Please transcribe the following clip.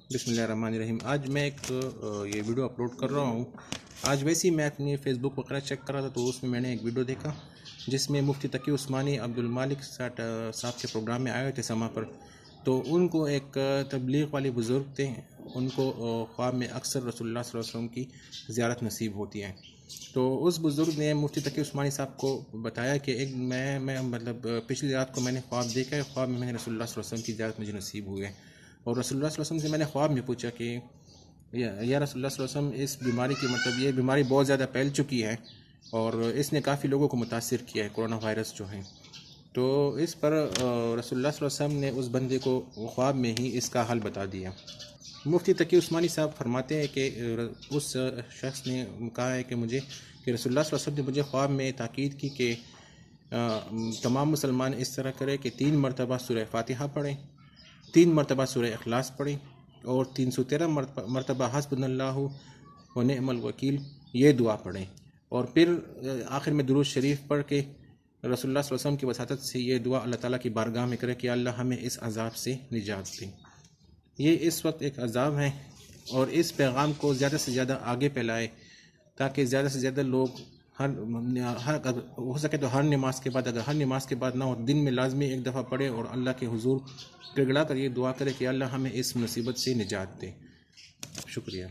बिस्मिल्लाहिर्रहमानिर्रहीम। आज मैं एक ये वीडियो अपलोड कर रहा हूँ। आज वैसे ही मैं अपनी फ़ेसबुक वगैरह चेक कर रहा था तो उसमें मैंने एक वीडियो देखा जिसमें मुफ्ती तकी उस्मानी अब्दुल मालिक साहब के प्रोग्राम में आए हुए थे समा पर। तो उनको एक तबलीग वाले बुज़ुर्ग थे, उनको ख्वाब में अक्सर रसूलुल्लाह सल्लल्लाहु अलैहि वसल्लम की ज़ियारत नसीब होती है। तो उस बुज़ुर्ग ने मुफ्ती तकी उस्मानी साहब को बताया कि एक मैं मतलब पिछली रात को मैंने ख्वाब देखा है, ख्वाब में मैंने रसूलुल्लाह सल्लल्लाहु अलैहि वसल्लम की ज़ियारत मुझे नसीब हुई है। और रसूलुल्लाह सल्लल्लाहु अलैहि वसल्लम से मैंने ख्वाब में पूछा कि या रसूलुल्लाह सल्लल्लाहु अलैहि वसल्लम, इस बीमारी की मतलब ये बीमारी बहुत ज़्यादा फैल चुकी है और इसने काफ़ी लोगों को मुतासिर किया है, कोरोना वायरस जो है। तो इस पर रसूलुल्लाह सल्लल्लाहु अलैहि वसल्लम ने उस बंदे को ख्वाब में ही इसका हल बता दिया। मुफ्ती तकी उस्मानी साहब फरमाते हैं कि उस शख्स ने कहा है कि मुझे कि रसूलुल्लाह सल्लल्लाहु अलैहि वसल्लम ने मुझे ख्वाब में ताकीद की कि तमाम मुसलमान इस तरह करें कि 3 मरतबा सूरह फातिहा पढ़ें, 3 मरतबा सूरह इखलास पढ़ें और 313 मरतबा हस्बुनल्लाहु व निअमल वकील ये दुआ पढ़ें। और फिर आखिर में दुरूद शरीफ पढ़ के रसूलुल्लाह सल्लल्लाहु अलैहि वसल्लम की वसातत से ये दुआ अल्लाह ताला की बारगाह में करे कि अल्लाह हमें इस अज़ाब से निजात दे। ये इस वक्त एक अज़ाब है और इस पैगाम को ज़्यादा से ज़्यादा आगे फैलाए ताकि ज़्यादा से ज़्यादा लोग हर हो सके तो हर नमाज के बाद, अगर हर नमाज के बाद ना हो, दिन में लाजमी एक दफ़ा पढ़े और अल्लाह के हुजूर गिड़गिड़ा कर ये दुआ करे कि अल्लाह हमें इस मुसीबत से निजात दे। शुक्रिया।